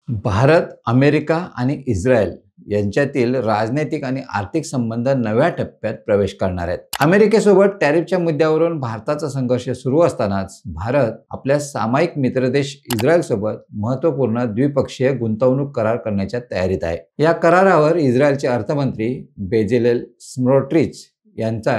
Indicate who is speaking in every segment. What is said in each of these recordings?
Speaker 1: Bharat, America आणि Israel यांच्यातील राजनैतिक आणि आर्थिक संबंध नव्या टप्प्यात प्रवेश करणार आहेत. अमेरिकेसोबत टॅरिफच्या मुद्द्यावरून भारताचा संघर्ष सुरू असतानाच भारत आपल्या सामायिक मित्रदेश इस्रायलसोबत महत्त्वपूर्ण द्विपक्षीय गुंतवणूक करार करण्याच्या तयारीत आहे. या करारावर इस्रायलचे अर्थमंत्री बेझलेल स्मोट्रिच यांचा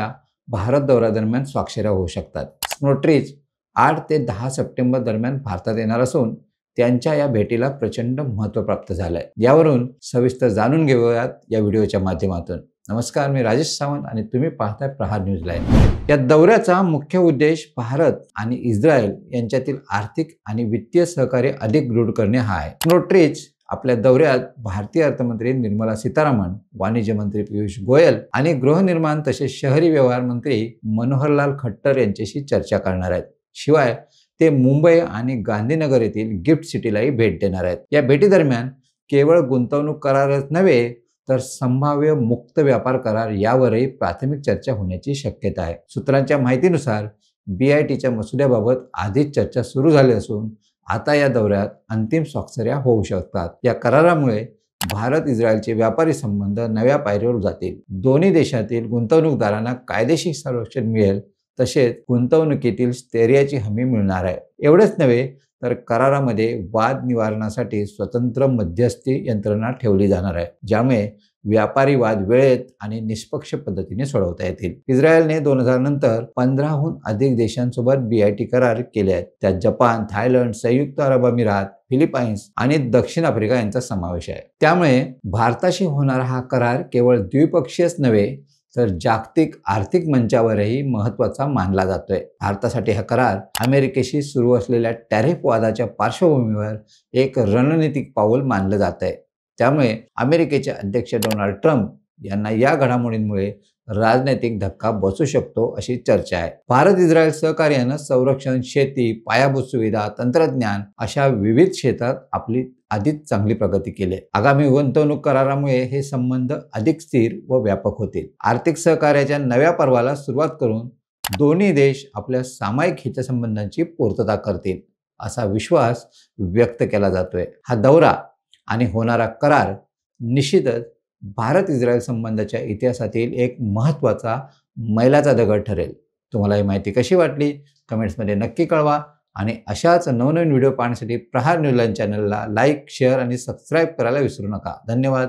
Speaker 1: भारत दौऱ्यादरम्यान स्वाक्षऱ्या होऊ शकतात. स्मोट्रिच 8 ते 10 सप्टेंबर दरम्यान भारतात येणार असून त्यांच्या या भेटीला प्रचंड महत्त्व प्राप्त झालंय. यावरून सविस्तर जाणून घेऊयात या व्हिडिओच्या माध्यमातून. नमस्कार, मी राजेश सावंत आणि तुम्ही पाहताय प्रहार न्यूज लाईव्ह. या दौऱ्याचा मुख्य उद्देश भारत आणि इस्रायल यांच्यातील आर्थिक आणि वित्तीय सहकार्य अधिक दृढ करणे हा आहे. स्मोट्रिच आपल्या दौऱ्यात भारतीय अर्थमंत्री निर्मला सीतारामन, वाणिज्य मंत्री पियुष गोयल आणि गृहनिर्माण तसेच शहरी व्यवहार मंत्री मनोहरलाल खट्टर यांच्याशी चर्चा करणार आहेत. शिवाय ते मुंबई आणि गांधीनगर येथील गिफ्ट सिटीलाही भेट देणार आहेत. या भेटीदरम्यान केवळ गुंतवणूक करारच नव्हे तर संभाव्य मुक्त व्यापार करार यावरही प्राथमिक चर्चा होण्याची शक्यता आहे. सूत्रांच्या माहितीनुसार BITच्या मसुद्याबाबत आधीच चर्चा सुरू झाली असून आता या दौऱ्यात अंतिम स्वाक्षऱ्या होऊ शकतात. या करारामुळे भारत इस्रायलचे व्यापारी संबंध नव्या पायरीवर जातील. दोन्ही देशातील गुंतवणूकदारांना कायदेशीर संरक्षण मिळेल तसेच गुंतवणुकीतील स्थैर्याची हमी मिळणार आहे. एवढेच नव्हे तर करारामध्ये वाद निवारणासाठी स्वतंत्र मध्यस्थी यंत्रणा ठेवली जाणार आहे, ज्यामुळे व्यापारी वाद वेळेत आणि निष्पक्ष पद्धतीने सोडवता येतील. इस्रायलने 2000 नंतर 15हून अधिक देशांसोबत BIT करार केले आहेत. त्यात जपान, थायलंड, संयुक्त अरब अमिरात, फिलिपाईन्स आणि दक्षिण आफ्रिका यांचा समावेश आहे. त्यामुळे भारताशी होणारा हा करार केवळ द्विपक्षीयच नव्हे तर जागतिक आर्थिक मंचावरही महत्त्वाचा मानला जातोय. भारतासाठी हा करार अमेरिकेशी सुरू असलेल्या टॅरिफ वादाच्या पार्श्वभूमीवर एक रणनीतिक पाऊल मानलं जात आहे. त्यामुळे अमेरिकेचे अध्यक्ष डोनाल्ड ट्रम्प यांना या घडामोडींमुळे राजनैतिक धक्का बसू शकतो अशी चर्चा आहे. भारत इस्रायल सहकार्यानं संरक्षण, शेती, पायाभूत सुविधा, तंत्रज्ञान अशा विविध क्षेत्रात आपली आधीच चांगली प्रगती केली. आगामी गुंतवणूक करारामुळे हे संबंध अधिक स्थिर व व्यापक होतील. आर्थिक सहकार्याच्या नव्या पर्वाला सुरुवात करून दोन्ही देश आपल्या सामायिक हितसंबंधांची पूर्तता करतील असा विश्वास व्यक्त केला जातोय. हा दौरा आणि होणारा करार निश्चितच भारत इस्रायल संबंधाच्या इतिहासातील एक महत्त्वाचा मैलाचा दगड ठरेल. तुम्हाला ही माहिती कशी वाटली कमेंट्समध्ये नक्की कळवा आणि अशाच नवनवीन व्हिडिओ पाहण्यासाठी प्रहार न्यूज लाईव्ह चॅनलला लाईक, शेअर आणि सबस्क्राईब करायला विसरू नका. धन्यवाद.